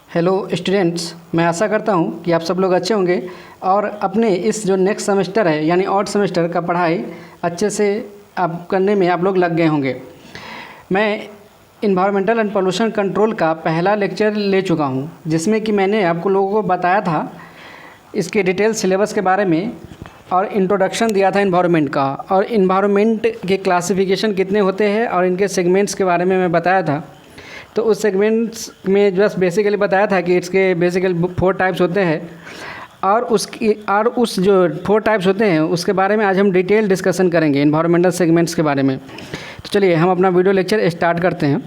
Hello students, मैं आशा करता हूँ कि आप सब लोग अच्छे होंगे और अपने इस जो नेक्स्ट सेमेस्टर है यानी ऑड सेमेस्टर का पढ़ाई अच्छे से आप करने में आप लोग लग गए होंगे। मैं इन्वायरमेंटल एंड पोल्यूशन कंट्रोल का पहला लेक्चर ले चुका हूँ, जिसमें कि मैंने आपको लोगों को बताया था इसके डिटेल सिलेबस के बारे में और इंट्रोडक्शन दिया था इन्वायरमेंट का, और इन्वायरमेंट के क्लासिफिकेशन कितने होते हैं और इनके सेगमेंट्स के बारे में मैं बताया था। तो उस सेगमेंट्स में जस्ट बेसिकली बताया था कि इसके बेसिकली 4 टाइप्स होते हैं और उस जो 4 टाइप्स होते हैं उसके बारे में आज हम डिटेल डिस्कशन करेंगे इन्वायरमेंटल सेगमेंट्स के बारे में। तो चलिए हम अपना वीडियो लेक्चर स्टार्ट करते हैं।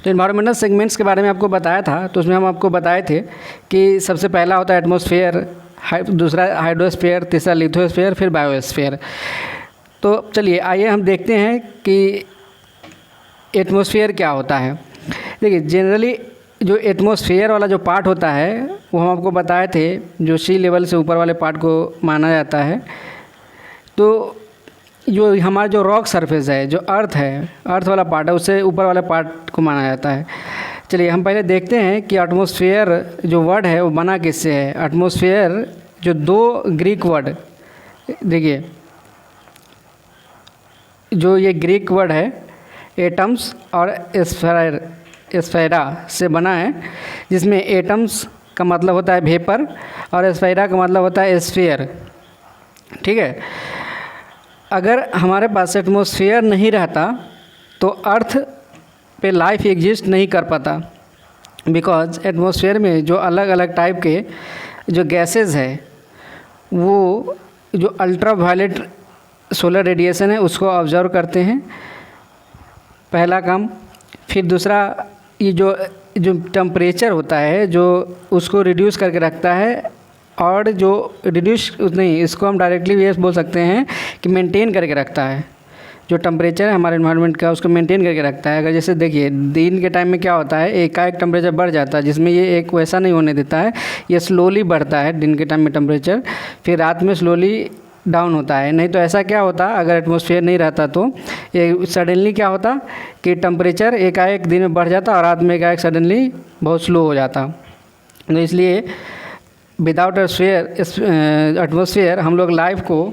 तो इन्वायरमेंटल सेगमेंट्स के बारे में आपको बताया था, तो उसमें हम आपको बताए थे कि सबसे पहला होता है एटमॉस्फेयर, दूसरा हाइड्रोस्फीयर, तीसरा लिथोस्फीयर, फिर बायोस्फीयर। तो चलिए आइए हम देखते हैं कि एटमॉस्फेयर क्या होता है। देखिए जनरली जो एटमॉस्फेयर वाला जो पार्ट होता है वो हम आपको बताए थे, जो सी लेवल से ऊपर वाले पार्ट को माना जाता है। तो जो हमारा जो रॉक सरफेस है, जो अर्थ है, अर्थ वाला पार्ट है, उससे ऊपर वाले पार्ट को माना जाता है। चलिए हम पहले देखते हैं कि एटमॉस्फेयर जो वर्ड है वो बना किससे है। एटमॉस्फेयर जो 2 ग्रीक वर्ड, देखिए जो ये ग्रीक वर्ड है एटम्स और एस्फेरा से बना है, जिसमें एटम्स का मतलब होता है वेपर और एस्फेरा का मतलब होता है स्फीयर। ठीक है, अगर हमारे पास एटमॉस्फेयर नहीं रहता तो अर्थ पे लाइफ एग्जिस्ट नहीं कर पाता, बिकॉज एटमॉस्फेयर में जो अलग अलग टाइप के जो गैसेस है वो जो अल्ट्रा वायलेट सोलर रेडिएशन है उसको ऑब्जर्व करते हैं, पहला काम। फिर दूसरा ये जो टेम्परेचर होता है जो उसको रिड्यूस करके रखता है, और जो रिड्यूस नहीं, इसको हम डायरेक्टली ये बोल सकते हैं कि मेंटेन करके रखता है। जो टेम्परेचर है हमारे एनवायरनमेंट का उसको मेंटेन करके रखता है। अगर जैसे देखिए दिन के टाइम में क्या होता है, एकाएक टेम्परेचर बढ़ जाता है, जिसमें ये एक वैसा नहीं होने देता है, ये स्लोली बढ़ता है दिन के टाइम में टेम्परेचर, फिर रात में स्लोली डाउन होता है। नहीं तो ऐसा क्या होता, अगर एटमॉस्फेयर नहीं रहता तो ये सडनली क्या होता कि टेम्परेचर एकाएक दिन में बढ़ जाता और रात में एकाएक सडनली बहुत स्लो हो जाता। तो इसलिए विदाउट एटमॉस्फेयर हम लोग लाइफ को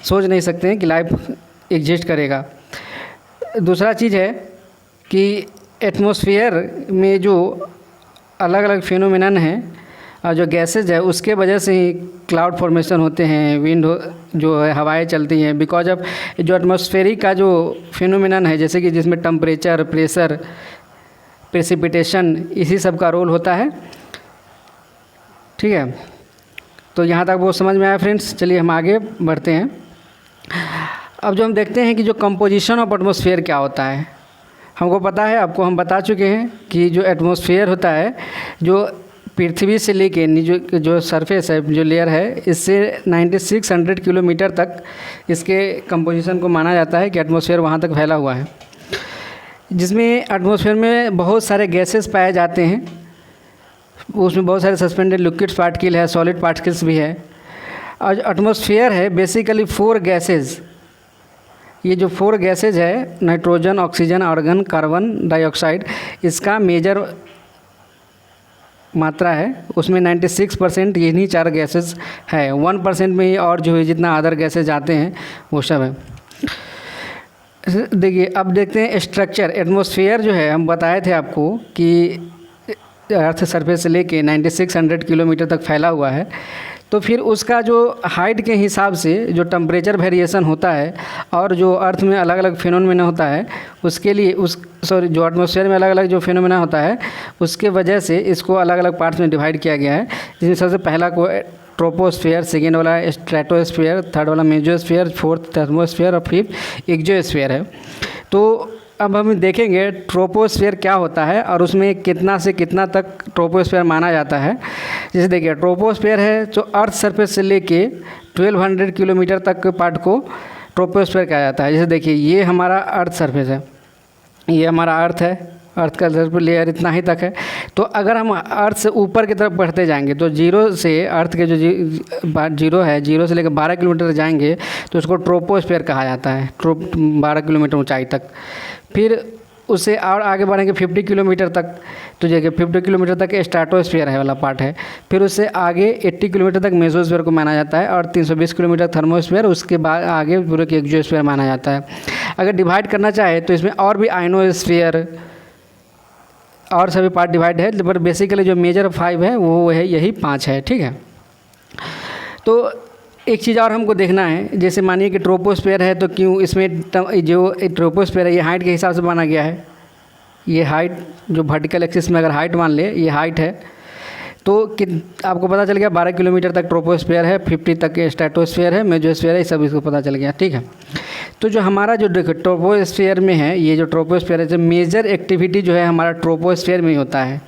सोच नहीं सकते हैं कि लाइफ एग्जिस्ट करेगा। दूसरा चीज़ है कि एटमॉस्फेयर में जो अलग अलग फिनोमेनन हैं और जो गैसेज है उसके वजह से ही क्लाउड फॉर्मेशन होते हैं, विंड जो है हवाएं चलती हैं, बिकॉज ऑफ जो एटमॉस्फेरिक का जो फिनोमेनन है, जैसे कि जिसमें टेम्परेचर, प्रेशर, प्रेसिपिटेशन, इसी सब का रोल होता है। ठीक है, तो यहाँ तक वो समझ में आया फ्रेंड्स। चलिए हम आगे बढ़ते हैं। अब जो हम देखते हैं कि जो कंपोजिशन ऑफ एटमॉस्फेयर क्या होता है, हमको पता है, आपको हम बता चुके हैं कि जो एटमॉस्फेयर होता है जो पृथ्वी से लेके जो सरफेस है, जो लेयर है, इससे 9600 किलोमीटर तक इसके कंपोजिशन को माना जाता है कि एटमॉस्फेयर वहाँ तक फैला हुआ है, जिसमें एटमॉस्फेयर में बहुत सारे गैसेस पाए जाते हैं। उसमें बहुत सारे सस्पेंडेड लिक्विड पार्टिकल है, सॉलिड पार्टिकल्स भी है। और एटमॉस्फेयर है बेसिकली 4 गैसेज। ये जो 4 गैसेज है, nitrogen, oxygen, argon, carbon dioxide, इसका मेजर मात्रा है। उसमें 96% यही 4 गैसेस है, 1% में ही और जो है जितना अदर गैसेज आते हैं वो सब है। देखिए अब देखते हैं स्ट्रक्चर। एटमॉस्फेयर जो है हम बताए थे आपको कि अर्थ सरफेस से लेके 9600 किलोमीटर तक फैला हुआ है। तो फिर उसका जो हाइट के हिसाब से जो टेम्परेचर वेरिएशन होता है और जो अर्थ में अलग अलग फिनोमेना होता है, उसके लिए जो एटमॉस्फेयर में अलग अलग जो फिनोमेना होता है उसके वजह से इसको अलग अलग पार्ट्स में डिवाइड किया गया है, जिसमें सबसे पहला को ट्रोपोस्फेयर, सेकेंड वाला स्ट्रेटोस्फेयर, थर्ड वाला मेसोस्फेयर, फोर्थ थर्मोस्फेयर और फिफ्थ एक्सोस्फेयर है। तो अब हम देखेंगे ट्रोपोस्फेयर क्या होता है और उसमें कितना से कितना तक ट्रोपोस्फेयर माना जाता है। जैसे देखिए ट्रोपोस्फेयर है जो अर्थ सरफेस से लेके 1200 किलोमीटर तक के पार्ट को ट्रोपोस्फेयर कहा जाता है। जैसे देखिए ये हमारा अर्थ सरफेस है, ये हमारा अर्थ है, अर्थ का सरफेस लेयर इतना ही तक है। तो अगर हम अर्थ से ऊपर की तरफ बढ़ते जाएंगे तो जीरो से अर्थ के जो जीरो है, जीरो से लेकर 12 किलोमीटर जाएंगे तो उसको ट्रोपोस्फेयर कहा जाता है, 12 किलोमीटर ऊंचाई तक। फिर उससे और आगे बढ़ेंगे 50 किलोमीटर तक, तो जगह 50 किलोमीटर तक स्ट्रेटोस्फीयर है वाला पार्ट है। फिर उससे आगे 80 किलोमीटर तक मेसोस्फीयर को माना जाता है और 320 किलोमीटर थर्मोस्फीयर, उसके बाद आगे पूरे के एक्सोस्फीयर माना जाता है। अगर डिवाइड करना चाहे तो इसमें और भी आयनोस्फीयर और सभी पार्ट डिवाइड है, पर बेसिकली जो मेजर 5 है वो है यही 5 है। ठीक है, तो एक चीज़ और हमको देखना है, जैसे मानिए कि ट्रोपोस्फीयर है तो क्यों इसमें जो ट्रोपोस्फीयर है ये हाइट के हिसाब से माना गया है। ये हाइट जो वर्टिकल एक्सिस में अगर हाइट मान ले ये हाइट है, तो कि आपको पता चल गया 12 किलोमीटर तक ट्रोपोस्फीयर है, 50 तक स्ट्रेटोस्फीयर है, मेसोस्फीयर है, सब इसको पता चल गया। ठीक है, तो जो हमारा जो देखो ट्रोपोस्फीयर में है, ये जो ट्रोपोस्फीयर है, जो मेजर एक्टिविटी जो है हमारा ट्रोपोस्फीयर में ही होता है।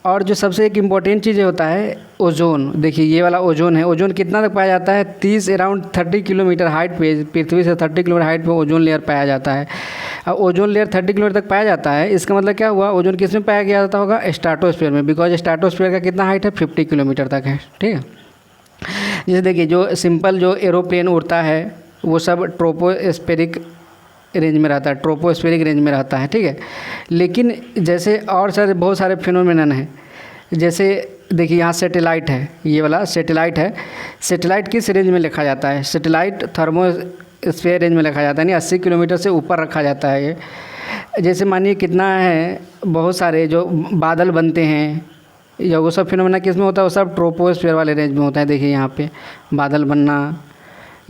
और जो सबसे एक इम्पॉर्टेंट चीज़ होता है ओजोन। देखिए ये वाला ओजोन है, ओजोन कितना तक पाया जाता है, 30 अराउंड 30 किलोमीटर हाइट पे, पृथ्वी से 30 किलोमीटर हाइट पे ओजोन लेयर पाया जाता है। अब ओजोन लेयर 30 किलोमीटर तक पाया जाता है, इसका मतलब क्या हुआ, ओजोन किस में पाया गया जाता होगा, स्ट्रेटोस्फीयर में, बिकॉज स्ट्रेटोस्फीयर का कितना हाइट है, 50 किलोमीटर तक है। ठीक है, जैसे देखिए जो सिंपल जो एरोप्लेन उड़ता है वो सब ट्रोपोस्फेरिक रेंज में रहता है, ट्रोपोस्फेरिक रेंज में रहता है। ठीक है, लेकिन जैसे और सारे बहुत सारे फिनोमेनन हैं, जैसे देखिए यहाँ सैटेलाइट है, ये वाला सैटेलाइट है। सैटेलाइट किस रेंज में लिखा जाता है, सैटेलाइट थर्मोस्फीयर रेंज में लिखा जाता है, यानी 80 किलोमीटर से ऊपर रखा जाता है ये। जैसे मानिए कितना है, बहुत सारे जो बादल बनते हैं या वो सब फिनोमेना किस में होता है, वो सब ट्रोपोस्फीयर वाले रेंज में होता है। देखिए यहाँ पे बादल बनना,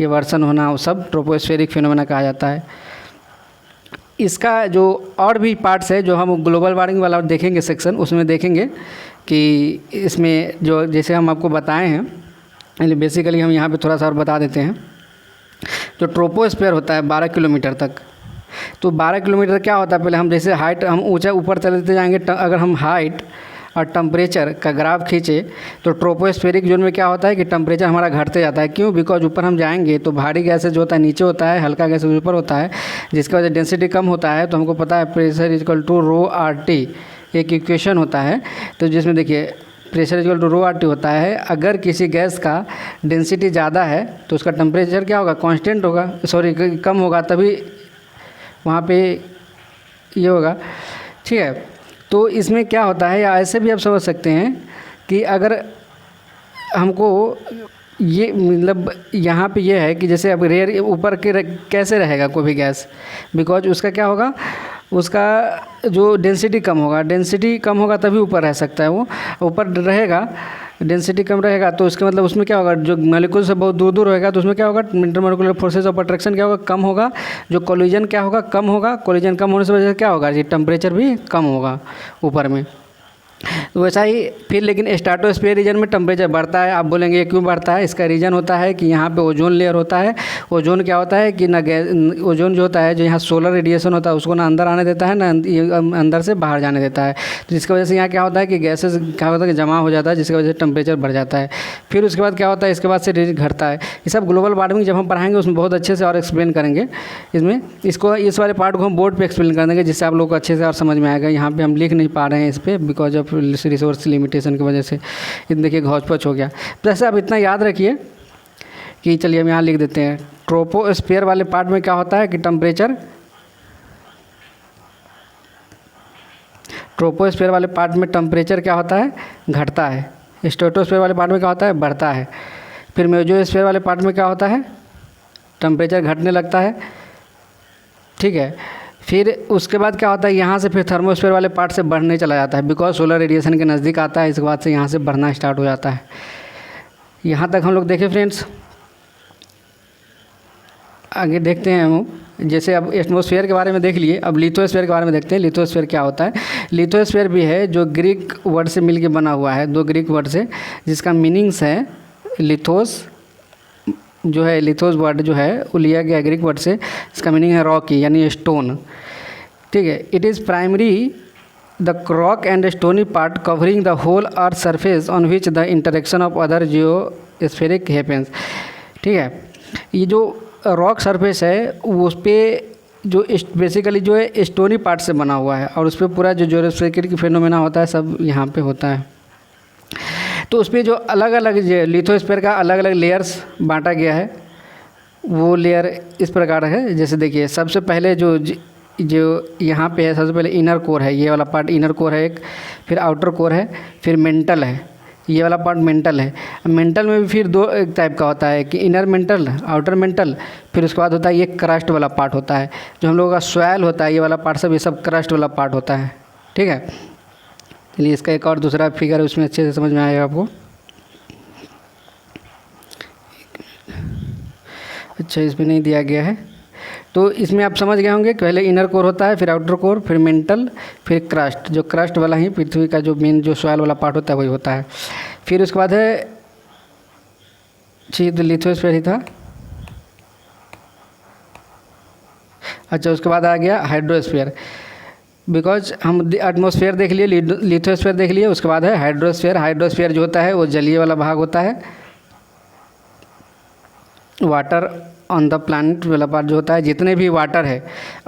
ये वर्षण होना, वो सब ट्रोपोस्फेरिक फिनोमेना कहा जाता है। इसका जो और भी पार्ट्स है जो हम ग्लोबल वार्मिंग वाला देखेंगे सेक्शन, उसमें देखेंगे कि इसमें जो जैसे हम आपको बताए हैं, बेसिकली हम यहाँ पे थोड़ा सा और बता देते हैं। जो ट्रोपोस्फीयर होता है 12 किलोमीटर तक, तो 12 किलोमीटर क्या होता है, पहले हम जैसे हाइट हम ऊंचा ऊपर चलते जाएंगे, अगर हम हाइट और टेम्परेचर का ग्राफ खींचे तो ट्रोपोस्फेरिक जोन में क्या होता है कि टेम्परेचर हमारा घटते जाता है। क्यों, बिकॉज ऊपर हम जाएंगे तो भारी गैसेज जो होता है नीचे होता है, हल्का गैसेज ऊपर होता है, जिसकी वजह से डेंसिटी कम होता है। तो हमको पता है pressure equal to rho R T, एक इक्वेशन होता है, तो जिसमें देखिए pressure equal to rho R T होता है। अगर किसी गैस का डेंसिटी ज़्यादा है तो उसका टेम्परेचर क्या होगा, कांस्टेंट होगा, सॉरी कम होगा, तभी वहाँ पे ये होगा। ठीक है, तो इसमें क्या होता है, या ऐसे भी आप समझ सकते हैं कि अगर हमको ये मतलब यहाँ पे ये है कि जैसे अब रेयर ऊपर के कैसे रहेगा कोई भी गैस, बिकॉज उसका क्या होगा, उसका जो डेंसिटी कम होगा, डेंसिटी कम होगा तभी ऊपर रह सकता है। वो ऊपर रहेगा, डेंसिटी कम रहेगा तो उसका मतलब उसमें क्या होगा, जो मॉलिक्यूल से बहुत दूर दूर रहेगा तो उसमें क्या होगा, इंटरमॉलिक्यूलर फोर्सेज ऑफ अट्रैक्शन क्या होगा, कम होगा, जो कोलिजन क्या होगा, कम होगा। कोलिजन कम होने से वजह से क्या होगा, ये टेम्परेचर भी कम होगा ऊपर में। तो वैसा ही फिर लेकिन स्ट्रेटोस्फीयर रीजन में टेम्परेचर बढ़ता है। आप बोलेंगे ये क्यों बढ़ता है, इसका रीज़न होता है कि यहाँ पे ओजोन लेयर होता है। ओजोन क्या होता है कि ना ओजोन जो होता है, जो यहाँ सोलर रेडिएशन होता है उसको ना अंदर आने देता है, ना अंदर से बाहर जाने देता है। तो जिसकी वजह से यहाँ क्या होता है कि गैसेस क्या होता है कि जमा हो जाता है, जिसकी वजह से टेम्परेचर बढ़ जाता है। फिर उसके बाद क्या होता है, इसके बाद से घटता है। ये सब ग्लोबल वार्मिंग जब हम पढ़ाएंगे उसमें बहुत अच्छे से और एक्सप्लेन करेंगे। इसमें इसको इस वाले पार्ट को हम बोर्ड पर एक्सप्लेन कर देंगे, जिससे आप लोग को अच्छे से और समझ में आएगा। यहाँ पर हम लिख नहीं पा रहे हैं इस पर बिकॉज ऑफ रिसोर्स लिमिटेशन की वजह से। देखिए घौच-पच हो गया। तो ऐसे आप इतना याद रखिए कि चलिए हम यहाँ लिख देते हैं, ट्रोपोस्फीयर वाले पार्ट में क्या होता है कि ट्रोपोस्फीयर वाले पार्ट में टेम्परेचर क्या होता है, घटता है। स्ट्रेटोस्फीयर वाले पार्ट में क्या होता है, बढ़ता है। फिर मेसोस्फीयर वाले पार्ट में क्या होता है, टेम्परेचर घटने लगता है। ठीक है, फिर उसके बाद क्या होता है, यहाँ से फिर थर्मोस्फीयर वाले पार्ट से बढ़ने चला जाता है, बिकॉज सोलर रेडिएशन के नज़दीक आता है। इसके बाद से यहाँ से बढ़ना स्टार्ट हो जाता है। यहाँ तक हम लोग देखें फ्रेंड्स। आगे देखते हैं हम, जैसे अब एटमॉस्फेयर के बारे में देख लिए, अब लिथोस्फीयर के बारे में देखते हैं। लिथोस्फीयर क्या होता है। लिथोस्फीयर भी है जो ग्रीक वर्ड से मिलके बना हुआ है, 2 ग्रीक वर्ड से, जिसका मीनिंग्स है लिथोस जो है, लिथोस वर्ड जो है वो लिया गया ग्रीक वर्ड से। इसका मीनिंग है रॉकी यानी स्टोन। ठीक है, it is primary the rock and stony part covering the whole earth surface on which the interaction of other geospheric happens. ठीक है, ये जो रॉक सरफेस है उस पर जो बेसिकली जो है स्टोनी पार्ट से बना हुआ है, और उस पर पूरा जो जियोस्फेरिक फिनोमेना होता है सब यहाँ पे होता है। तो उस पर जो अलग अलग लिथोस्फीयर का अलग अलग लेयर्स बांटा गया है, वो लेयर इस प्रकार है। जैसे देखिए सबसे पहले जो जो यहाँ पे है सबसे पहले इनर कोर है, ये वाला पार्ट इनर कोर है एक, फिर आउटर कोर है, फिर मेंटल है, ये वाला पार्ट मेंटल है। मेंटल में भी फिर दो एक टाइप का होता है कि इनर मेंटल, आउटर मेंटल, फिर उसके बाद होता है ये क्रस्ट वाला पार्ट होता है, जो हम लोगों का सॉइल होता है, ये वाला पार्ट सब ये सब क्रस्ट वाला पार्ट होता है। ठीक है, चलिए इसका एक और दूसरा फिगर है, उसमें अच्छे से समझ में आएगा आपको। अच्छा, इसमें नहीं दिया गया है, तो इसमें आप समझ गए होंगे पहले इनर कोर होता है, फिर आउटर कोर, फिर मेंटल, फिर क्रस्ट, जो क्रस्ट वाला ही पृथ्वी का जो मेन जो सॉइल वाला पार्ट होता है वही होता है। फिर उसके बाद है तो लिथोस्फीयर ही था। अच्छा, उसके बाद आ गया हाइड्रोस्फीयर, बिकॉज हम एटमॉस्फेयर देख लिए, लिथोस्फीयर देख लिए, उसके बाद है हाइड्रोस्फीयर। हाइड्रोस्फीयर जो होता है वो जलीय वाला भाग होता है, वाटर ऑन द प्लैनेट वाला पार्ट जो होता है, जितने भी वाटर है,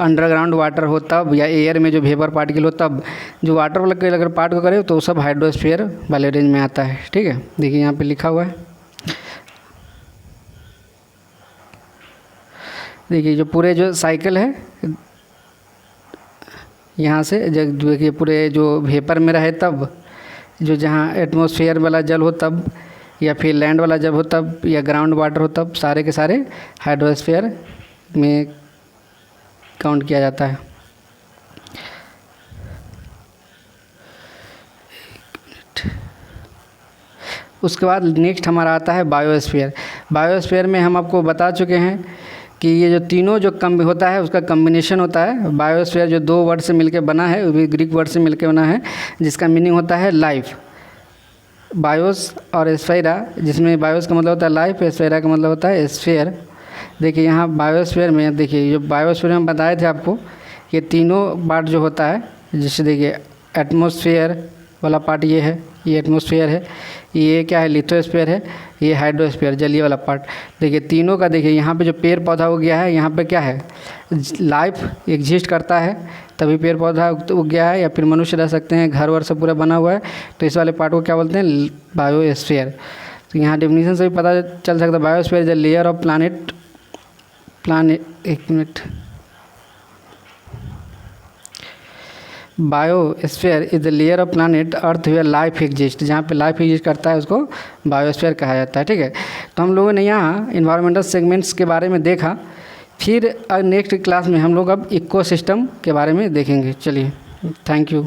अंडरग्राउंड वाटर हो तब, या एयर में जो वेपर पार्टिकल हो तब, जो वाटर वाला के अगर पार्ट को करें तो सब हाइड्रोस्फीयर वाले रेंज में आता है। ठीक है, देखिए यहाँ पे लिखा हुआ है, देखिए जो पूरे जो साइकिल है यहाँ से देखिए पूरे जो वेपर में रहे तब, जो जहाँ एटमॉस्फेयर वाला जल हो तब, या फिर लैंड वाला जब हो तब, या ग्राउंड वाटर हो तब, सारे के सारे हाइड्रोस्फीयर में काउंट किया जाता है। उसके बाद नेक्स्ट हमारा आता है बायोस्फीयर। बायोस्फीयर में हम आपको बता चुके हैं कि ये जो तीनों जो कम होता है उसका कम्बिनेशन होता है। बायोस्फीयर जो दो वर्ड से मिलकर बना है, वो भी ग्रीक वर्ड से मिलकर बना है, जिसका मीनिंग होता है लाइफ। बायोस और स्फेरा, जिसमें बायोस का मतलब होता है लाइफ, स्फेरा का मतलब होता है स्फीयर। देखिए यहाँ बायोस्फीयर में, देखिए जो बायोस्फीयर में बताए थे आपको, ये तीनों पार्ट जो होता है, जैसे देखिए एटमॉस्फेयर वाला पार्ट ये है, ये एटमॉस्फेयर है, ये क्या है लिथोस्फीयर है, ये हाइड्रोस्फीयर जलीय वाला पार्ट। देखिए तीनों का, देखिए यहाँ पे जो पेड़ पौधा हो गया है, यहाँ पे क्या है लाइफ एग्जिस्ट करता है तभी पेड़ पौधा उग गया है, या फिर मनुष्य रह सकते हैं, घर वर सब पूरा बना हुआ है, तो इस वाले पार्ट को क्या बोलते हैं बायोस्फीयर। तो यहाँ डेफिनेशन से भी पता चल सकता है, biosphere is the layer of planet, एक minute, biosphere is the layer of planet earth where life exist, जहाँ पे लाइफ एग्जिस्ट करता है उसको बायोस्फीयर कहा जाता है। ठीक है, तो हम लोगों ने यहाँ इन्वायरमेंटल सेगमेंट्स के बारे में देखा, फिर नेक्स्ट क्लास में हम लोग अब इकोसिस्टम के बारे में देखेंगे। चलिए, थैंक यू।